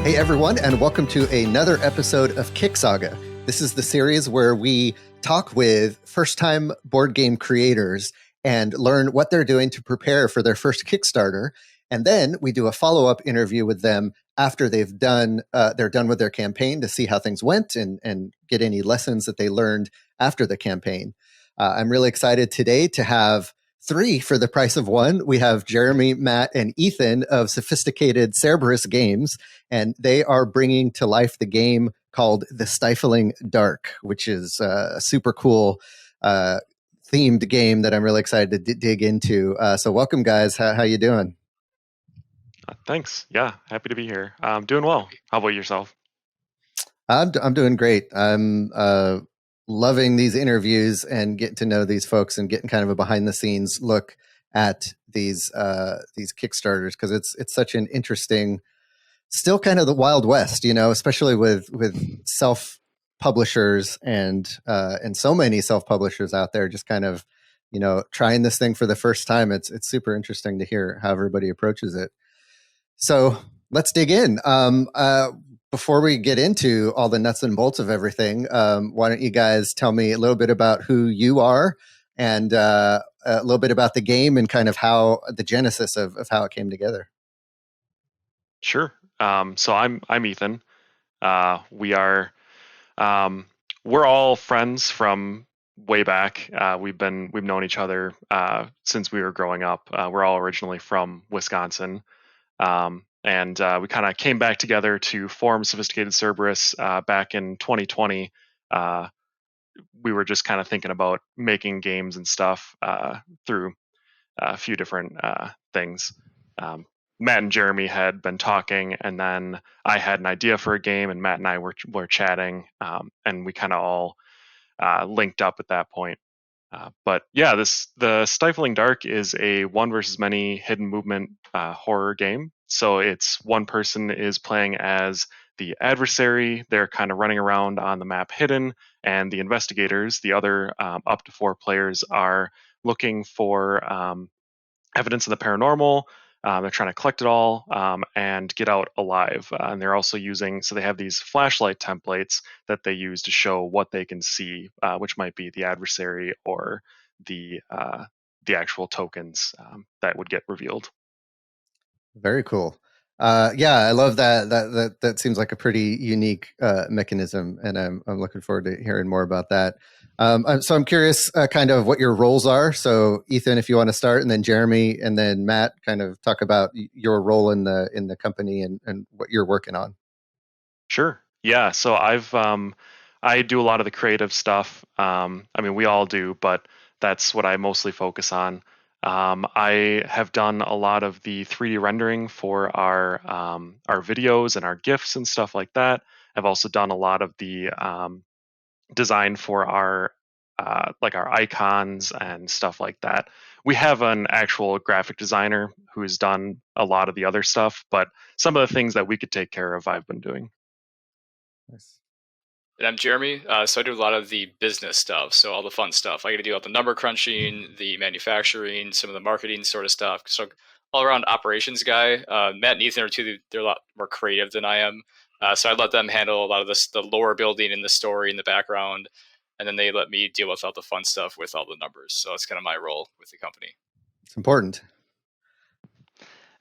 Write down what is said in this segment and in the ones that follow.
Hey everyone, and welcome to another episode of KickSaga. This is the series where we talk with first-time board game creators and learn what they're doing to prepare for their first Kickstarter. And then we do a follow-up interview with them after they're done with their campaign to see how things went and get any lessons that they learned after the campaign. I'm really excited today to have three for the price of one. We have Jeremy, Matt, and Ethan of Sophisticated Cerberus Games, and they are bringing to life the game called The Stifling Dark, which is a super cool themed game that I'm really excited to dig into. So welcome, guys. How you doing? Thanks. Yeah, happy to be here. Doing well. How about yourself? I'm doing great. I'm loving these interviews and getting to know these folks and getting kind of a behind the scenes look at these Kickstarters, because it's such an interesting, still kind of the Wild West, especially with self publishers and so many self publishers out there just kind of trying this thing for the first time. It's super interesting to hear how everybody approaches it. So let's dig in. Before we get into all the nuts and bolts of everything, why don't you guys tell me a little bit about who you are and a little bit about the game and kind of how the genesis of how it came together. Sure. So I'm Ethan. We're all friends from way back. We've known each other since we were growing up. We're all originally from Wisconsin. And we kind of came back together to form Sophisticated Cerberus back in 2020. We were just kind of thinking about making games and stuff through a few different things. Matt and Jeremy had been talking, and then I had an idea for a game, and Matt and I were chatting, and we kind of all linked up at that point. But yeah, the Stifling Dark is a one versus many hidden movement horror game. So it's one person is playing as the adversary. They're kind of running around on the map hidden, and the investigators, the other up to four players, are looking for evidence of the paranormal. They're trying to collect it all and get out alive. And they're also so they have these flashlight templates that they use to show what they can see, which might be the adversary or the actual tokens that would get revealed. Very cool. Yeah, I love that. That seems like a pretty unique mechanism, and I'm looking forward to hearing more about that. So I'm curious kind of what your roles are. So Ethan, if you want to start, and then Jeremy, and then Matt, kind of talk about your role in the company and what you're working on. Sure. Yeah. So I do a lot of the creative stuff. I mean, we all do, but that's what I mostly focus on. I have done a lot of the 3D rendering for our videos and our GIFs and stuff like that. I've also done a lot of the design for our icons and stuff like that. We have an actual graphic designer who's done a lot of the other stuff, but some of the things that we could take care of, I've been doing. Nice. And I'm Jeremy, so I do a lot of the business stuff, so all the fun stuff. I get to do all the number crunching, the manufacturing, some of the marketing sort of stuff. So all around operations guy. Matt and Ethan they're a lot more creative than I am. So I let them handle a lot of the lore building and the story in the background, and then they let me deal with all the fun stuff with all the numbers. So that's kind of my role with the company. It's important.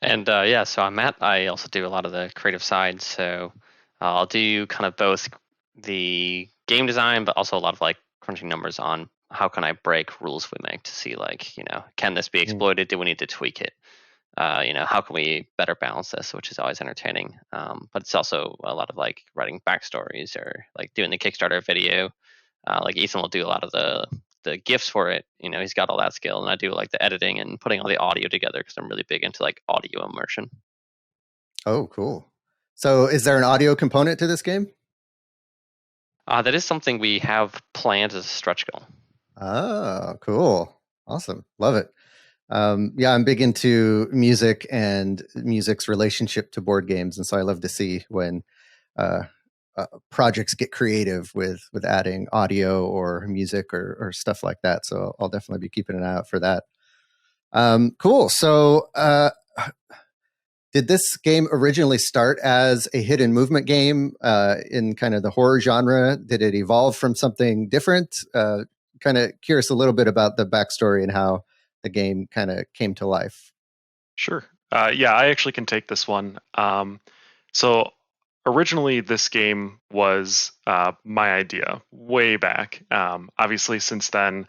And so I'm Matt. I also do a lot of the creative side. So I'll do kind of both the game design, but also a lot of like crunching numbers on how can I break rules we make to see can this be exploited? Do we need to tweak it? How can we better balance this, which is always entertaining. But it's also a lot of like writing backstories or like doing the Kickstarter video. Like Ethan will do a lot of the GIFs for it. He's got all that skill, and I do like the editing and putting all the audio together because I'm really big into like audio immersion. Oh, cool. So is there an audio component to this game? That is something we have planned as a stretch goal. Oh, cool. Awesome. Love it. Yeah, I'm big into music and music's relationship to board games. And so I love to see when projects get creative with adding audio or music or stuff like that. So I'll definitely be keeping an eye out for that. Cool. So Did this game originally start as a hidden movement game in kind of the horror genre? Did it evolve from something different? Kind of curious a little bit about the backstory and how the game kind of came to life. Sure. Yeah, I actually can take this one. So originally, this game was my idea way back. Obviously, since then,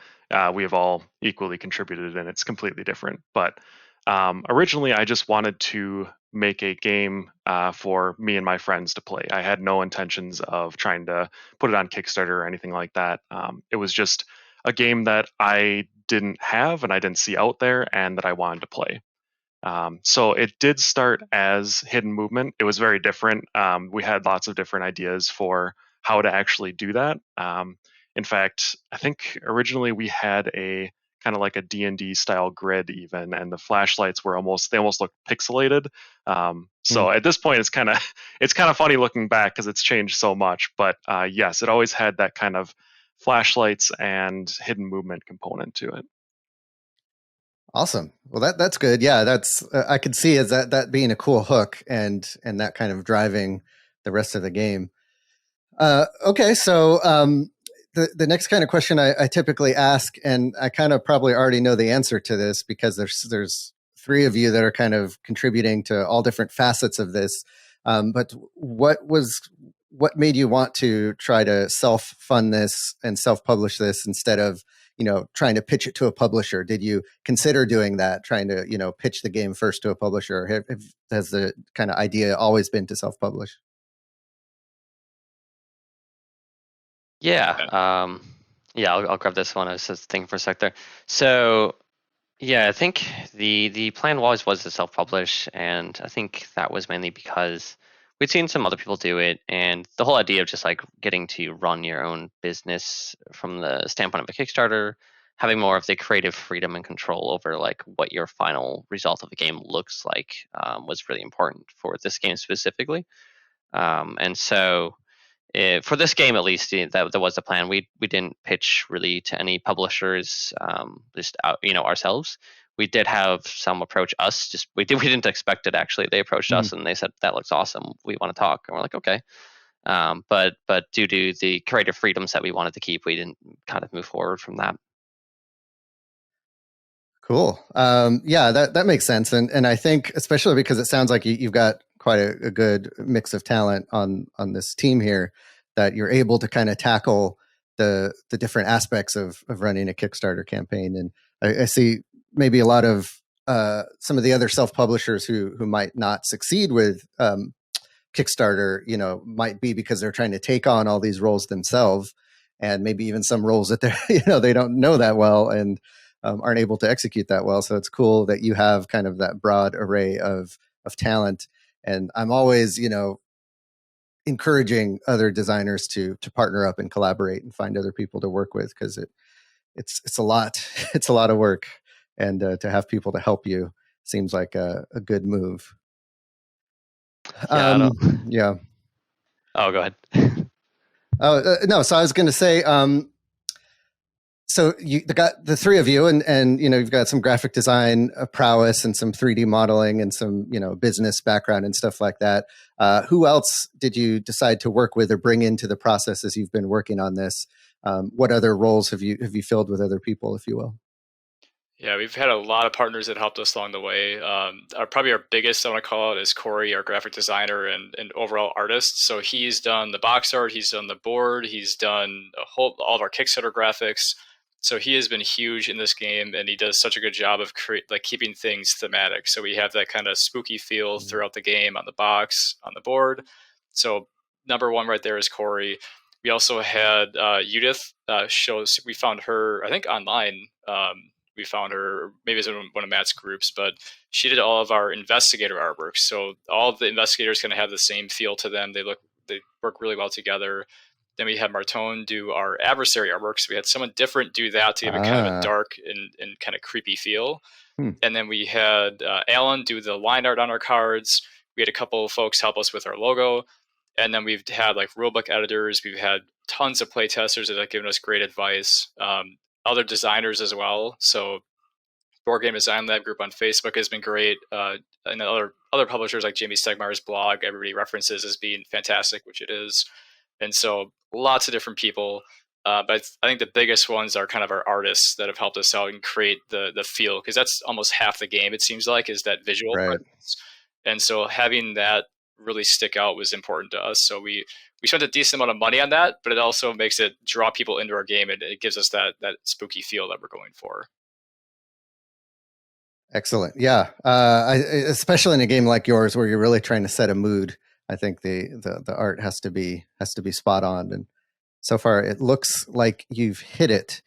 we have all equally contributed, and it's completely different. But originally, I just wanted to make a game for me and my friends to play. I had no intentions of trying to put it on Kickstarter or anything like that. It was just a game that I didn't have and I didn't see out there, and that I wanted to play. So it did start as hidden movement. It was very different. We had lots of different ideas for how to actually do that. In fact, I think originally we had a kind of like a D&D style grid even, and the flashlights were almost looked pixelated. So at this point, it's kind of funny looking back because it's changed so much. But yes, it always had that kind of flashlights and hidden movement component to it. Awesome. Well, that's good. Yeah, that's I could see as that being a cool hook and that kind of driving the rest of the game. Okay, so the next kind of question I typically ask, and I kind of probably already know the answer to this because there's three of you that are kind of contributing to all different facets of this. But what made you want to try to self-fund this and self-publish this instead of trying to pitch it to a publisher? Did you consider doing that, trying to pitch the game first to a publisher? Or has the kind of idea always been to self-publish? Yeah. I'll grab this one. I was just thinking for a sec there. So yeah, I think the plan always was to self-publish, and I think that was mainly because we'd seen some other people do it, and the whole idea of just like getting to run your own business from the standpoint of a Kickstarter, having more of the creative freedom and control over like what your final result of the game looks like, was really important for this game specifically. And so for this game, at least, that was the plan. We didn't pitch really to any publishers, just ourselves. We did have some approach us. Just we didn't expect it actually. They approached us and they said, "That looks awesome. We want to talk." And we're like, "Okay." But due to the creative freedoms that we wanted to keep, we didn't kind of move forward from that. Cool. Yeah, that makes sense, and I think especially because it sounds like you've got quite a good mix of talent on this team here, that you're able to kind of tackle the different aspects of running a Kickstarter campaign. And I see maybe a lot of some of the other self-publishers who might not succeed with Kickstarter, might be because they're trying to take on all these roles themselves, and maybe even some roles that they they don't know that well and aren't able to execute that well. So it's cool that you have kind of that broad array of talent. And I'm always, encouraging other designers to partner up and collaborate and find other people to work with, because it's a lot. It's a lot of work, and to have people to help you seems like a good move. Yeah. Yeah. Oh, go ahead. No. So I was going to say, so you got the three of you, and you've got some graphic design prowess and some 3D modeling and some business background and stuff like that. Who else did you decide to work with or bring into the process as you've been working on this? What other roles have you filled with other people, if you will? Yeah, we've had a lot of partners that helped us along the way. Probably our biggest, I want to call it, is Corey, our graphic designer and overall artist. So he's done the box art, he's done the board, he's done all of our Kickstarter graphics. So he has been huge in this game, and he does such a good job of keeping things thematic. So we have that kind of spooky feel throughout the game on the box, on the board. So number one right there is Corey. We also had Judith. We found her, I think, online. We found her, maybe it's in one of Matt's groups, but she did all of our investigator artwork. So all of the investigators kind of have the same feel to them. They work really well together. Then we had Martone do our adversary artwork. So we had someone different do that to give it kind of a dark and kind of creepy feel. And then we had Alan do the line art on our cards. We had a couple of folks help us with our logo. And then we've had like rulebook editors. We've had tons of play testers that have given us great advice. Other designers as well. So Board Game Design Lab group on Facebook has been great. And other other publishers like Jamie Stegmaier's blog, everybody references as being fantastic, which it is. And so lots of different people. But I think the biggest ones are kind of our artists that have helped us out and create the feel, because that's almost half the game, it seems like, is that visual Right. presence. And so having that really stick out was important to us. So we spent a decent amount of money on that, but it also makes it draw people into our game, and it gives us that spooky feel that we're going for. Excellent. Yeah. Especially in a game like yours where you're really trying to set a mood, I think the art has to be spot on. And so far it looks like you've hit it.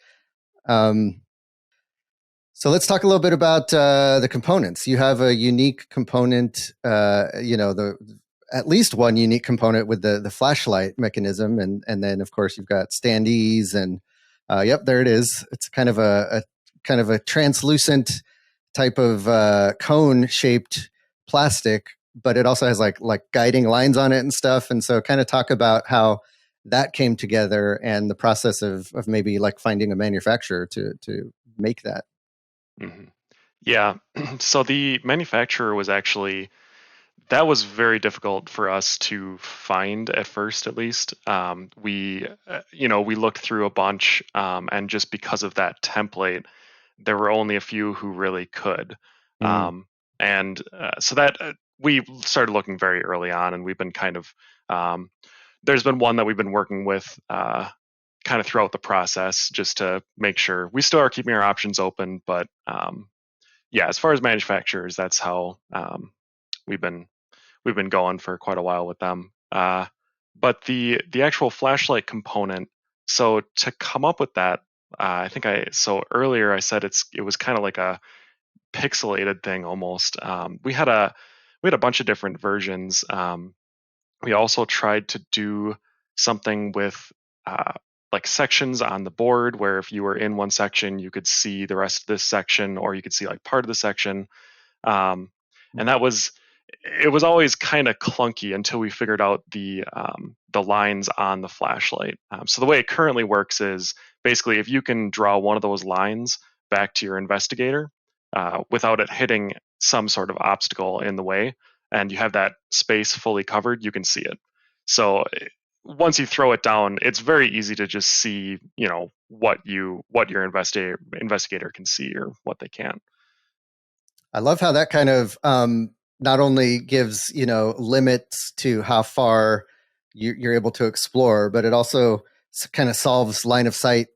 So let's talk a little bit about the components. You have a unique component, at least one unique component with the flashlight mechanism, and then of course you've got standees, and yep, there it is. It's kind of a translucent type of cone shaped plastic, but it also has like guiding lines on it and stuff. And so kind of talk about how that came together and the process of maybe like finding a manufacturer to make that. Mm-hmm. Yeah. So the manufacturer was actually, that was very difficult for us to find at first, at least. We looked through a bunch, and just because of that template, there were only a few who really could. So that we started looking very early on, and we've been kind of, there's been one that we've been working with kind of throughout the process, just to make sure we still are keeping our options open. But yeah, as far as manufacturers, that's how we've been going for quite a while with them. But the actual flashlight component, so to come up with that, earlier I said it was kind of like a pixelated thing almost. We had a bunch of different versions. We also tried to do something with like sections on the board, where if you were in one section, you could see the rest of this section, or you could see like part of the section. And it was always kind of clunky until we figured out the lines on the flashlight. So the way it currently works is basically if you can draw one of those lines back to your investigator without it hitting some sort of obstacle in the way, and you have that space fully covered, you can see it. So once you throw it down, it's very easy to just see, what your investigator can see or what they can't. I love how that kind of not only gives limits to how far you're able to explore, but it also kind of solves line of sight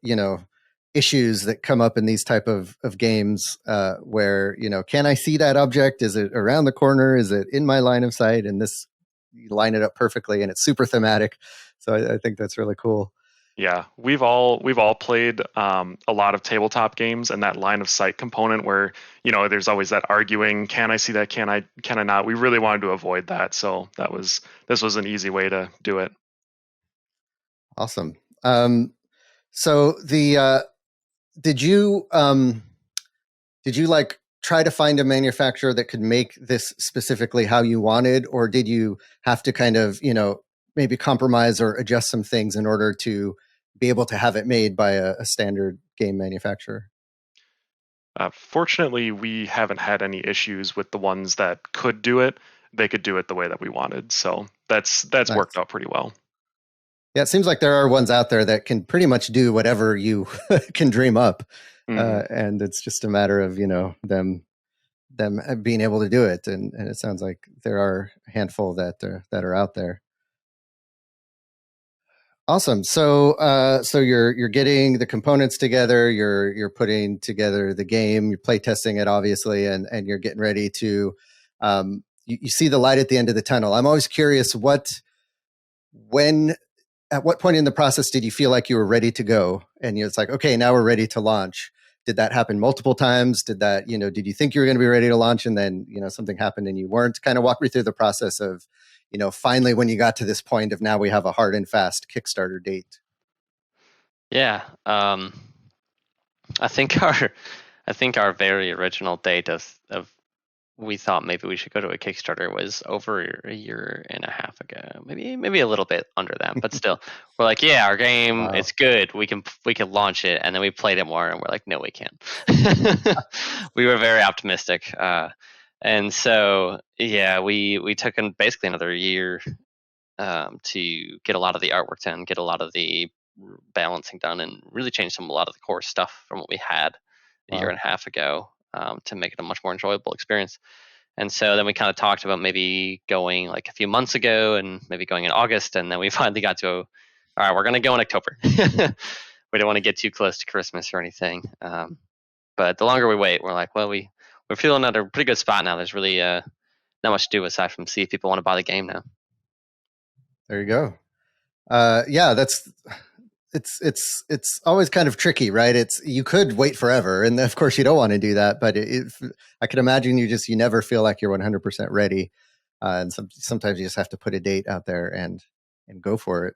issues that come up in these type of games where can I see that object? Is it around the corner? Is it in my line of sight? And this, you line it up perfectly, and it's super thematic. So I think that's really cool. Yeah, we've all played a lot of tabletop games, and that line of sight component where there's always that arguing, can I see that, can I not? We really wanted to avoid that, so this was an easy way to do it. Awesome. So did you like try to find a manufacturer that could make this specifically how you wanted, or did you have to kind of maybe compromise or adjust some things in order to be able to have it made by a standard game manufacturer? Fortunately, we haven't had any issues with the ones that could do it. They could do it the way that we wanted, so that's nice. Worked out pretty well. Yeah, it seems like there are ones out there that can pretty much do whatever you can dream up, and it's just a matter of them being able to do it. And it sounds like there are a handful that are out there. Awesome. So you're getting the components together. You're putting together the game. You're play testing it, obviously, and you're getting ready to. You see the light at the end of the tunnel. I'm always curious at what point in the process did you feel like you were ready to go? And it's like, okay, now we're ready to launch. Did that happen multiple times? Did you think you were going to be ready to launch, and then, something happened and you weren't? Kind of walk me through the process of, finally when you got to this point of now we have a hard and fast Kickstarter date. Yeah. I think our very original date of we thought maybe we should go to a Kickstarter was over a year and a half ago, maybe a little bit under that, but still, we're like, yeah, our game, It's good. We can launch it, and then we played it more, and we're like, no, we can't. We were very optimistic, And so, yeah, we took basically another year to get a lot of the artwork done, get a lot of the balancing done, and really change a lot of the core stuff from what we had a year Wow. and a half ago to make it a much more enjoyable experience. And so then we kind of talked about maybe going like a few months ago and maybe going in August. And then we finally got to, all right, we're going to go in October. We don't want to get too close to Christmas or anything. But the longer we wait, we're like, well, we're feeling at a pretty good spot now. There's really not much to do aside from see if people want to buy the game now. There you go. Yeah, it's always kind of tricky, right? You could wait forever, and of course you don't want to do that. But I can imagine you never feel like you're 100% ready, and sometimes you just have to put a date out there and go for it.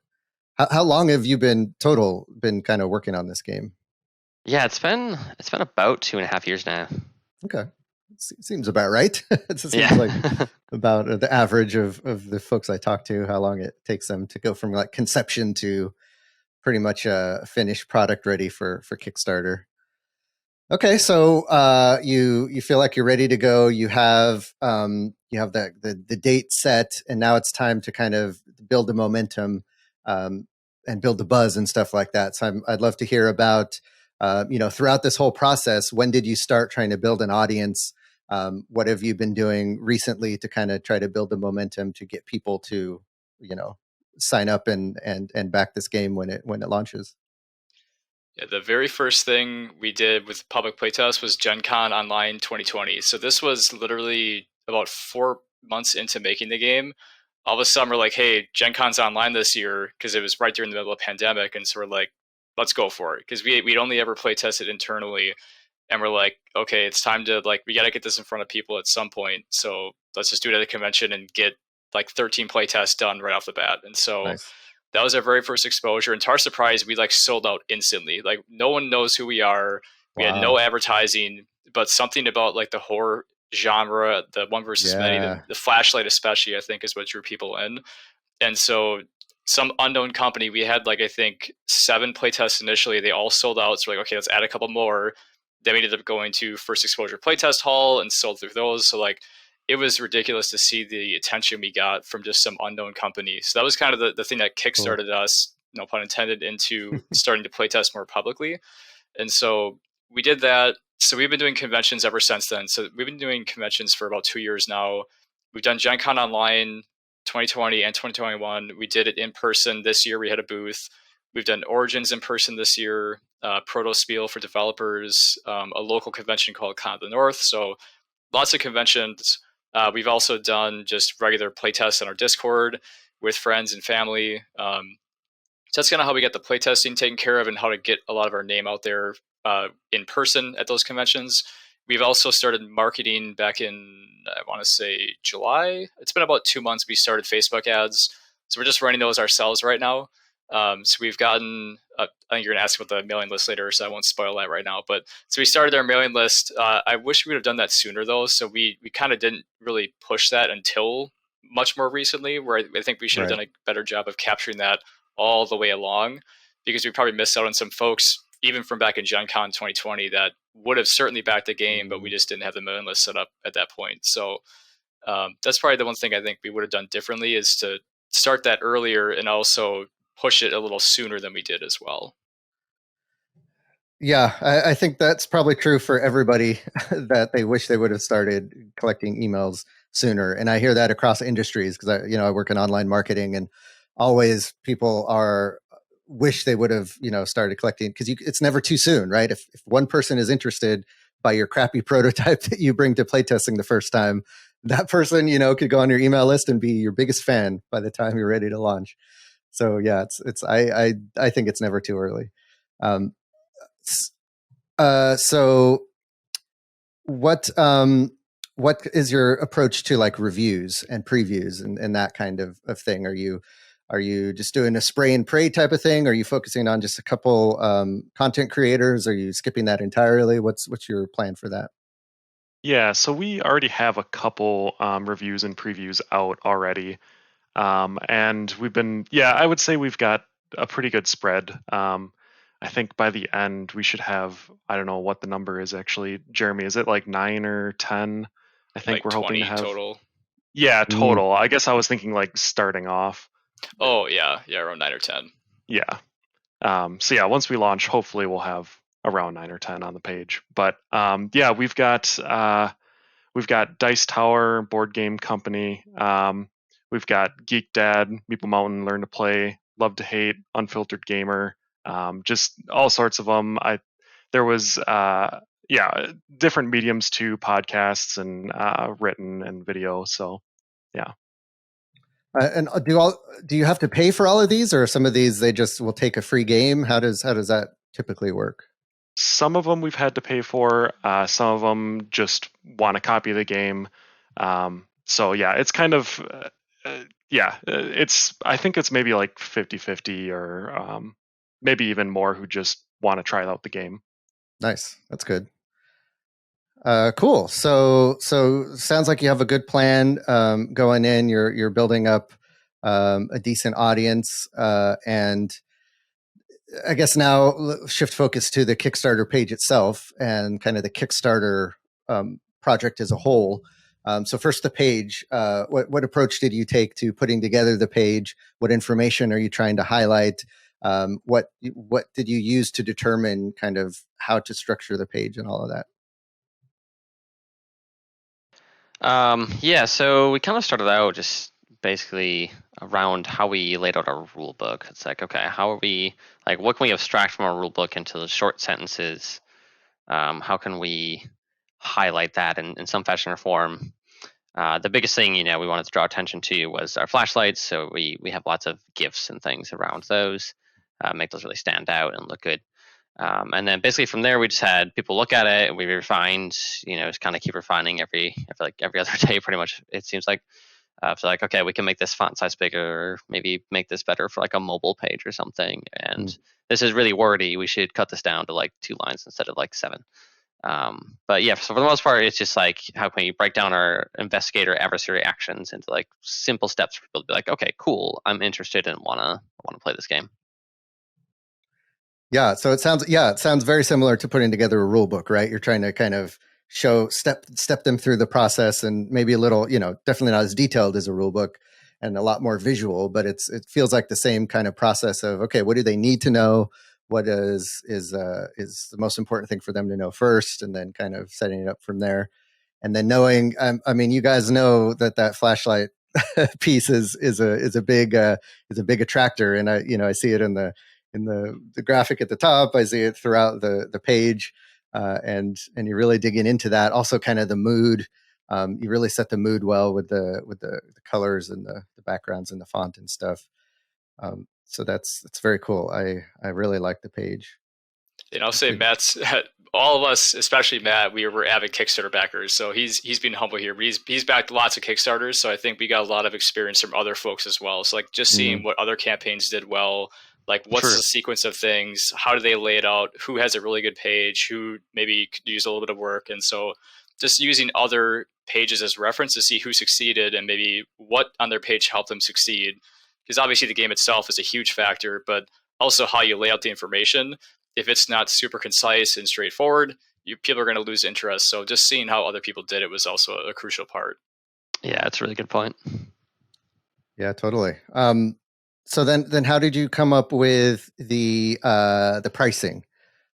How long have you been kind of working on this game? Yeah, it's been about 2.5 years now. Okay, seems about right. It seems Yeah. like about the average of the folks I talk to, how long it takes them to go from like conception to pretty much a finished product ready for Kickstarter. Okay, so you feel like you're ready to go. You have the date set, and now it's time to kind of build the momentum and build the buzz and stuff like that. So I'd love to hear about throughout this whole process. When did you start trying to build an audience? What have you been doing recently to kind of try to build the momentum to get people to sign up and back this game when it launches? Yeah, the very first thing we did with public playtest was Gen Con Online 2020. So this was literally about 4 months into making the game. All of a sudden, we're like, hey, Gen Con's online this year, because it was right during the middle of the pandemic. And so we're like, let's go for it. Because we'd only ever play tested internally. And we're like, okay, it's time to, like, we got to get this in front of people at some point. So let's just do it at a convention and get like 13 playtests done right off the bat. And so Nice. that was our very first exposure. And to our surprise, we like sold out instantly. Like, no one knows who we are. We had no advertising, but something about like the horror genre, the one versus many, the flashlight especially, I think, is what drew people in. And so some unknown company, we had like, I think 7 playtests initially. They all sold out. So we're like, okay, let's add a couple more. Then we ended up going to First Exposure Playtest Hall and sold through those. So like, it was ridiculous to see the attention we got from just some unknown company. So that was kind of the thing that kickstarted us, no pun intended, into starting to playtest more publicly. And so we did that. So we've been doing conventions ever since then. So we've been doing conventions for about 2 years now. We've done Gen Con Online 2020 and 2021. We did it in person this year. We had a booth. We've done Origins in person this year, Proto Spiel for developers, a local convention called Con of the North. So lots of conventions. We've also done just regular playtests on our Discord with friends and family. So that's kind of how we get the playtesting taken care of and how to get a lot of our name out there in person at those conventions. We've also started marketing back in, I want to say, July. It's been about 2 months we started Facebook ads. So we're just running those ourselves right now. So we've gotten, I think you're going to ask about the mailing list later, so I won't spoil that right now. But so we started our mailing list. I wish we would have done that sooner, though. So we kind of didn't really push that until much more recently, where I think we should have done a better job of capturing that all the way along, because we probably missed out on some folks, even from back in Gen Con 2020, that would have certainly backed the game, but we just didn't have the mailing list set up at that point. So that's probably the one thing I think we would have done differently, is to start that earlier and also push it a little sooner than we did as well. Yeah, I think that's probably true for everybody, that they wish they would have started collecting emails sooner. And I hear that across industries, because I work in online marketing, and always people wish they would have started collecting, because it's never too soon, right? If one person is interested by your crappy prototype that you bring to playtesting the first time, that person could go on your email list and be your biggest fan by the time you're ready to launch. So yeah, I think it's never too early. So what is your approach to like reviews and previews and that kind of thing? Are you just doing a spray and pray type of thing? Are you focusing on just a couple content creators? Are you skipping that entirely? What's your plan for that? Yeah, so we already have a couple reviews and previews out already. And we've been, I would say we've got a pretty good spread. I think by the end we should have, I don't know what the number is actually. Jeremy, is it like 9 or 10? I think like we're hoping 20 to have total. Yeah, total. I guess I was thinking like starting off. Oh yeah, around 9 or 10. Yeah. So yeah, once we launch, hopefully we'll have around 9 or 10 on the page. But yeah, we've got Dice Tower Board Game Company. We've got Geek Dad, Meeple Mountain, Learn to Play, Love to Hate, Unfiltered Gamer, just all sorts of them. There was different mediums too, podcasts and written and video. So yeah. And do you have to pay for all of these, or some of these they just will take a free game? How does that typically work? Some of them we've had to pay for. Some of them just want a copy of the game. So yeah, it's kind of it's I think it's maybe like 50-50 or maybe even more who just want to try out the game. Nice, that's good. Cool. So sounds like you have a good plan going in. You're building up a decent audience, and I guess now shift focus to the Kickstarter page itself and kind of the Kickstarter project as a whole. So first, the page. What approach did you take to putting together the page? What information are you trying to highlight? What did you use to determine kind of how to structure the page and all of that? So we kind of started out just basically around how we laid out our rule book. It's like, okay, how are we, like, what can we abstract from our rule book into the short sentences? How can we highlight that in some fashion or form? The biggest thing, we wanted to draw attention to was our flashlights. So we have lots of GIFs and things around those, make those really stand out and look good. And then basically from there, we just had people look at it and we refined, just kind of keep refining every other day, pretty much. It seems like, so like, okay, we can make this font size bigger, or maybe make this better for like a mobile page or something. And this is really wordy. We should cut this down to like 2 lines instead of like 7. But yeah, so for the most part, it's just like, how can we break down our investigator adversary actions into like simple steps for people to be like, okay, cool, I'm interested and wanna play this game. Yeah, so it sounds very similar to putting together a rule book, right? You're trying to kind of step them through the process, and maybe a little, definitely not as detailed as a rule book and a lot more visual, but it feels like the same kind of process of, okay, what do they need to know? What is the most important thing for them to know first, and then kind of setting it up from there. And then knowing, I mean, you guys know that flashlight piece is a big attractor, and I see it in the graphic at the top. I see it throughout the page, and you're really digging into that. Also, kind of the mood. You really set the mood well with the colors and the backgrounds and the font and stuff. So that's very cool. I really like the page. And I'll say Matt's, all of us, especially Matt, we were avid Kickstarter backers. So he's been humble here, but he's backed lots of Kickstarters. So I think we got a lot of experience from other folks as well. So like just seeing what other campaigns did well, like what's the sequence of things, how do they lay it out, who has a really good page, who maybe could use a little bit of work. And so just using other pages as reference to see who succeeded and maybe what on their page helped them succeed. Because obviously the game itself is a huge factor, but also how you lay out the information. If it's not super concise and straightforward, people are going to lose interest. So just seeing how other people did it was also a crucial part. Yeah, that's a really good point. Yeah, totally. So then how did you come up with the pricing?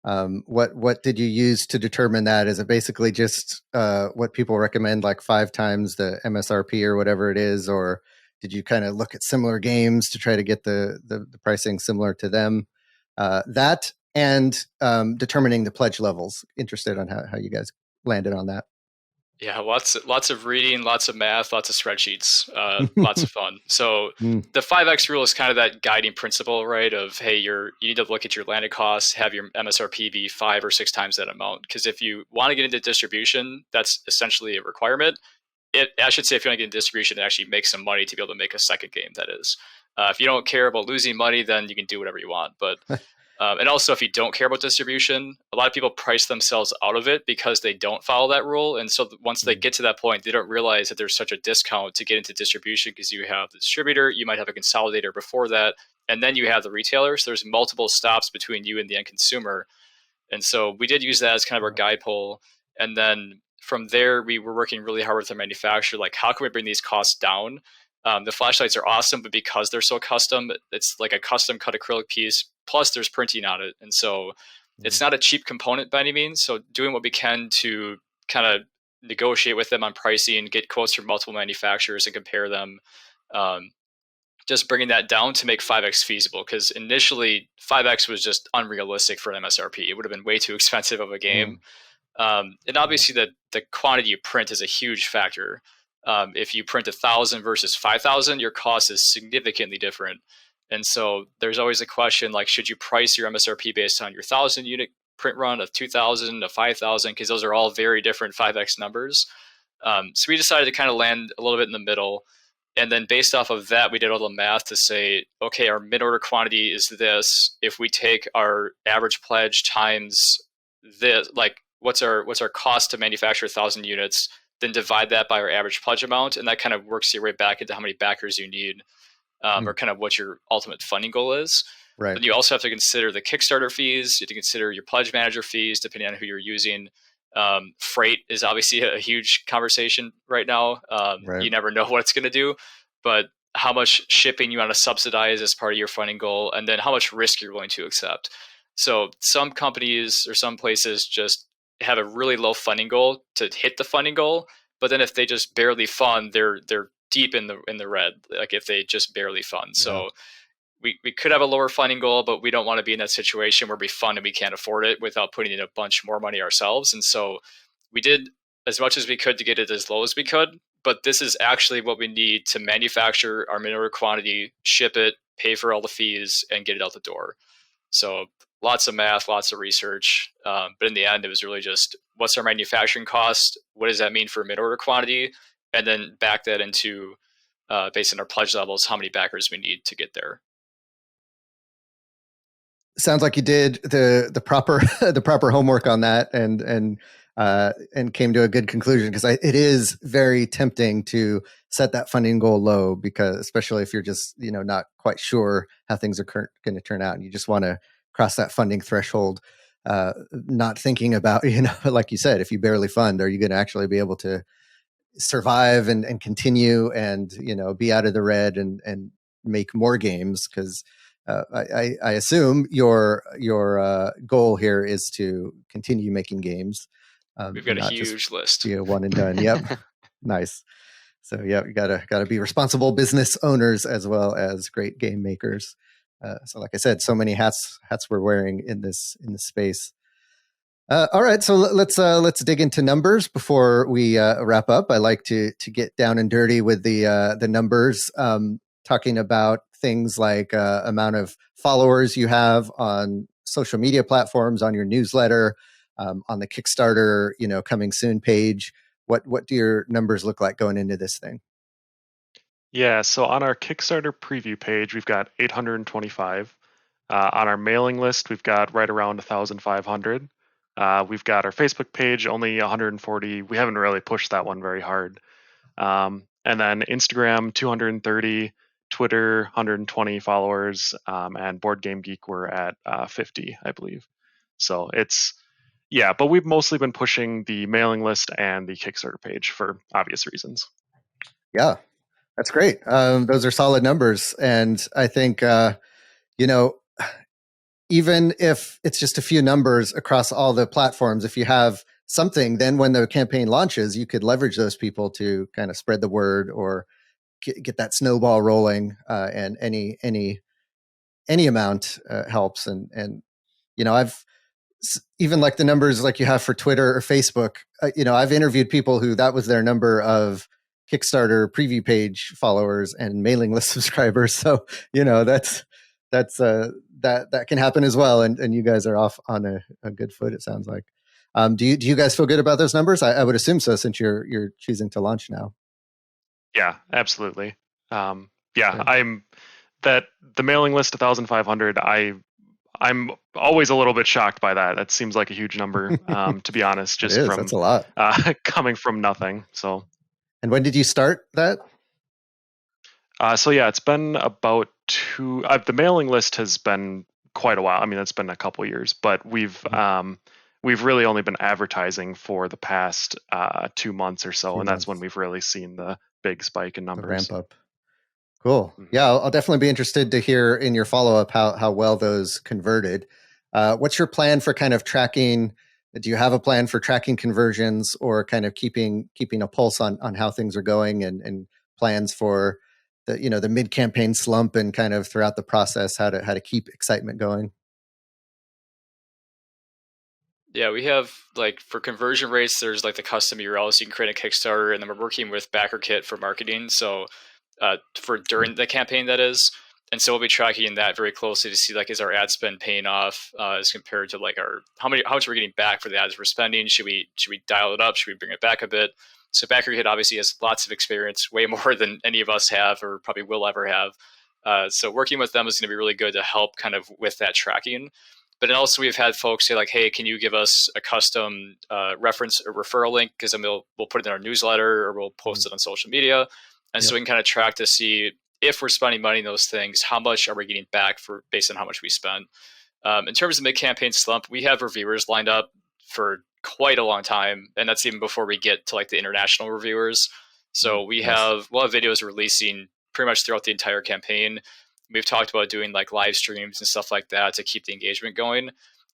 What did you use to determine that? Is it basically just what people recommend, like 5 times the MSRP or whatever it is, or did you kind of look at similar games to try to get the pricing similar to them? That and determining the pledge levels. Interested on how you guys landed on that. Yeah, lots of reading, lots of math, lots of spreadsheets, lots of fun. So the 5X rule is kind of that guiding principle, right? Of, hey, you need to look at your landed costs, have your MSRP be 5 or 6 times that amount. Because if you want to get into distribution, that's essentially a requirement. I should say, if you want to get into distribution, it actually makes some money to be able to make a second game, that is. If you don't care about losing money, then you can do whatever you want. But and also, if you don't care about distribution, a lot of people price themselves out of it because they don't follow that rule. And so once they get to that point, they don't realize that there's such a discount to get into distribution, because you have the distributor, you might have a consolidator before that, and then you have the retailer. So there's multiple stops between you and the end consumer. And so we did use that as kind of our guide pole. And then from there, we were working really hard with the manufacturer. Like, how can we bring these costs down? The flashlights are awesome, but because they're so custom, it's like a custom cut acrylic piece. Plus, there's printing on it, and so it's not a cheap component by any means. So, doing what we can to kind of negotiate with them on pricing, get quotes from multiple manufacturers, and compare them. Just bringing that down to make 5X feasible, because initially 5X was just unrealistic for an MSRP. It would have been way too expensive of a game. And obviously the quantity you print is a huge factor. If you print 1,000 versus 5,000, your cost is significantly different. And so there's always a question, like, should you price your MSRP based on your 1,000 unit print run, of 2,000, of 5,000, because those are all very different 5X numbers. So we decided to kind of land a little bit in the middle. And then based off of that, we did all the math to say, okay, our mid-order quantity is this. If we take our average pledge times this, like, what's our cost to manufacture 1,000 units, then divide that by our average pledge amount, and that kind of works your way back into how many backers you need, or kind of what your ultimate funding goal is. Right. Then you also have to consider the Kickstarter fees. You have to consider your pledge manager fees, depending on who you're using. Freight is obviously a huge conversation right now. Right. You never know what it's going to do, but how much shipping you want to subsidize as part of your funding goal, and then how much risk you're willing to accept. So some companies or some places just have a really low funding goal to hit the funding goal, but then if they just barely fund, they're deep in the red. Like if they just barely fund. Yeah. So we could have a lower funding goal, but we don't want to be in that situation where we fund and we can't afford it without putting in a bunch more money ourselves. And so we did as much as we could to get it as low as we could, but this is actually what we need to manufacture our minimum quantity, ship it, pay for all the fees, and get it out the door. So lots of math, lots of research. But in the end, it was really just, what's our manufacturing cost? What does that mean for mid-order quantity? And then back that into, based on our pledge levels, how many backers we need to get there. Sounds like you did the proper homework on that and came to a good conclusion, because it is very tempting to set that funding goal low, because especially if you're just not quite sure how things are going to turn out, and you just want to cross that funding threshold, not thinking about like you said, if you barely fund, are you going to actually be able to survive and continue and be out of the red and make more games? Because I assume your goal here is to continue making games. We've got a huge list. Be a one and done. Yep. Nice. So yeah, you gotta be responsible business owners as well as great game makers. So like I said, so many hats we're wearing in this space. All right, so let's dig into numbers before we wrap up. I like to get down and dirty with the numbers, talking about things like amount of followers you have on social media platforms, on your newsletter, on the Kickstarter, coming soon page. What do your numbers look like going into this thing? Yeah, so on our Kickstarter Preview page, we've got 825. On our mailing list, we've got right around 1,500. We've got our Facebook page, only 140. We haven't really pushed that one very hard. And then Instagram, 230. Twitter, 120 followers, and Board Game Geek, we're at 50, I believe. So but we've mostly been pushing the mailing list and the Kickstarter page for obvious reasons. Yeah, that's great. Those are solid numbers. And I think, even if it's just a few numbers across all the platforms, if you have something, then when the campaign launches, you could leverage those people to kind of spread the word or get that snowball rolling, and any amount helps. And I've even like the numbers like you have for Twitter or Facebook. I've interviewed people who that was their number of Kickstarter preview page followers and mailing list subscribers. So that can happen as well. And you guys are off on a good foot, it sounds like. Do you guys feel good about those numbers? I would assume so, since you're choosing to launch now. Yeah, absolutely. I'm the mailing list 1,500. I'm always a little bit shocked by that. That seems like a huge number, to be honest. Just that's a lot coming from nothing. So, and when did you start that? It's been about the mailing list has been quite a while. I mean, it's been a couple years, but we've we've really only been advertising for the past 2 months or so, and that's when we've really seen the big spike in numbers. The ramp up. Cool. Yeah, I'll definitely be interested to hear in your follow-up how well those converted. What's your plan for kind of tracking? Do you have a plan for tracking conversions, or kind of keeping a pulse on how things are going, and plans for the mid-campaign slump and kind of throughout the process how to keep excitement going? Yeah, we have like for conversion rates, there's like the custom URLs you can create a Kickstarter, and then we're working with BackerKit for marketing. So for during the campaign, that is. And so we'll be tracking that very closely to see like, is our ad spend paying off as compared to like how much we're getting back for the ads we're spending? Should we dial it up? Should we bring it back a bit? So BackerKit obviously has lots of experience, way more than any of us have or probably will ever have. So working with them is going to be really good to help kind of with that tracking. But then also we've had folks say like, hey, can you give us a custom reference or referral link? Because then we'll put it in our newsletter or we'll post it on social media. And so we can kind of track to see if we're spending money in those things, how much are we getting back based on how much we spend. In terms of mid-campaign slump, we have reviewers lined up for quite a long time. And that's even before we get to like the international reviewers. So we'll have videos releasing pretty much throughout the entire campaign. We've talked about doing like live streams and stuff like that to keep the engagement going,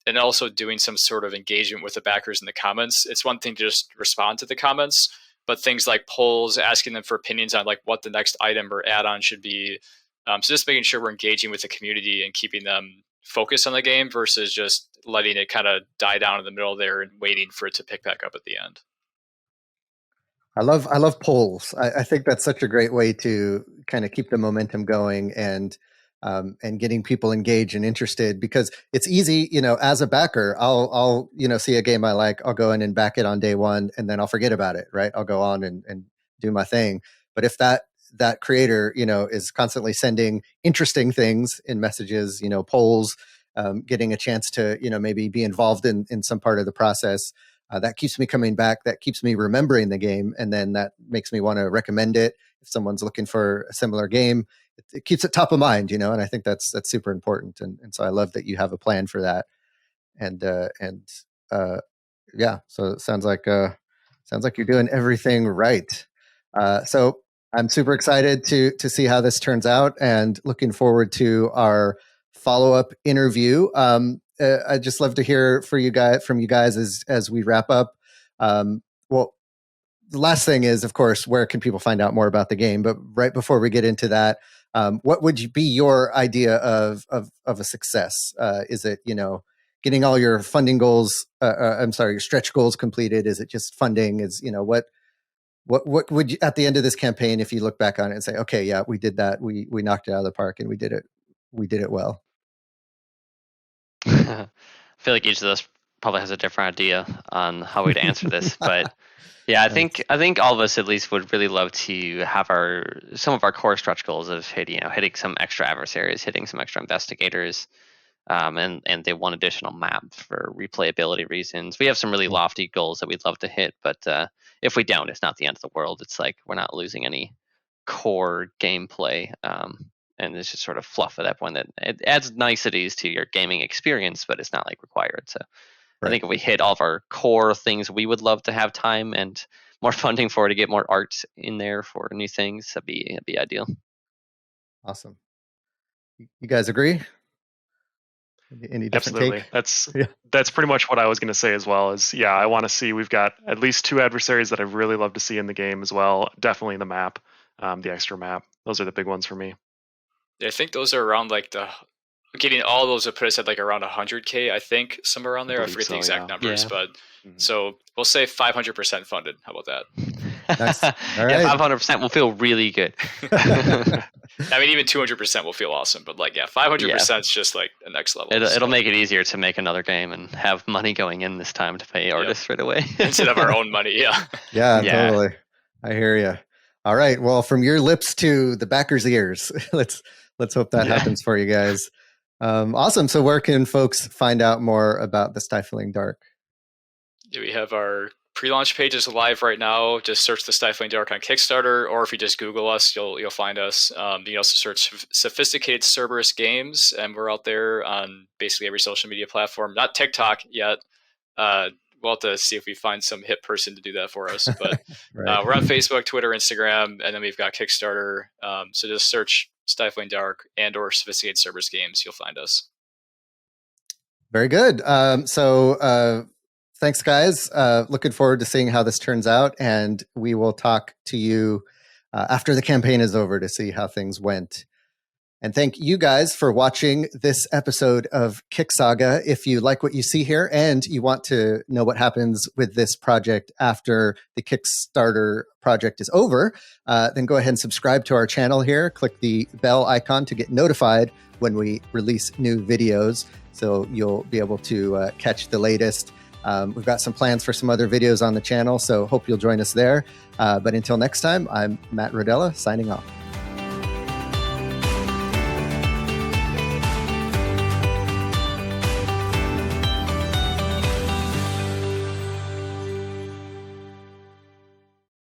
and also doing some sort of engagement with the backers in the comments. It's one thing to just respond to the comments, but things like polls, asking them for opinions on like what the next item or add-on should be. So just making sure we're engaging with the community and keeping them focused on the game versus just letting it kind of die down in the middle there and waiting for it to pick back up at the end. I love polls. I think that's such a great way to kind of keep the momentum going and getting people engaged and interested, because it's easy, as a backer, I'll see a game I like, I'll go in and back it on day one, and then I'll forget about it, right? I'll go on and do my thing. But if that creator, is constantly sending interesting things in messages, polls, getting a chance to, maybe be involved in some part of the process, that keeps me coming back. That keeps me remembering the game. And then that makes me want to recommend it. If someone's looking for a similar game, it keeps it top of mind, and I think that's super important. And so I love that you have a plan for that. Yeah, so it sounds like you're doing everything right. So I'm super excited to see how this turns out, and looking forward to our follow-up interview. I'd just love to hear from you guys as we wrap up. Well, the last thing is, of course, where can people find out more about the game? But right before we get into that, what would be your idea of a success? Is it, getting all your funding goals? Your stretch goals completed? Is it just funding? Is what would you, at the end of this campaign, if you look back on it and say, okay, yeah, we did that. We knocked it out of the park, and we did it well. I feel like each of us probably has a different idea on how we'd answer this, but yeah, I think all of us at least would really love to have some of our core stretch goals of hitting some extra adversaries, hitting some extra investigators, and they want additional map for replayability reasons. We have some really lofty goals that we'd love to hit, but if we don't, it's not the end of the world. It's like we're not losing any core gameplay. And it's just sort of fluff at that point that it adds niceties to your gaming experience, but it's not like required. So right. I think if we hit all of our core things, we would love to have time and more funding for to get more art in there for new things. That'd be ideal. Awesome. You guys agree? Any different Absolutely. Take? That's pretty much what I was going to say as well. I want to see, we've got at least 2 adversaries that I really love to see in the game as well. Definitely the map, the extra map. Those are the big ones for me. Yeah, I think those are around like getting all those would put us at like around 100K, I think, somewhere around there. I forget the exact numbers, but so we'll say 500% funded. How about that? Nice. All right. Yeah, 500% will feel really good. I mean, even 200% will feel awesome, but 500% is just like the next level. It'll make it easier to make another game and have money going in this time to pay artists right away instead of our own money. Yeah, totally. I hear you. All right. Well, from your lips to the backer's ears, let's hope that happens for you guys. Awesome. So where can folks find out more about the Stifling Dark? Yeah, we have our pre-launch page is live right now. Just search the Stifling Dark on Kickstarter, or if you just Google us, you'll find us. You can also search Sophisticated Cerberus Games, and we're out there on basically every social media platform. Not TikTok yet, We'll have to see if we find some hip person to do that for us. But Right. we're on Facebook, Twitter, Instagram, and then we've got Kickstarter. So just search Stifling Dark and or Sophisticated Cerberus Games. You'll find us. Very good. So thanks, guys. Looking forward to seeing how this turns out. And we will talk to you after the campaign is over to see how things went. And thank you guys for watching this episode of KickSaga. If you like what you see here and you want to know what happens with this project after the Kickstarter project is over, then go ahead and subscribe to our channel here. Click the bell icon to get notified when we release new videos, so you'll be able to catch the latest. We've got some plans for some other videos on the channel, so hope you'll join us there. But until next time, I'm Matt Rodella, signing off.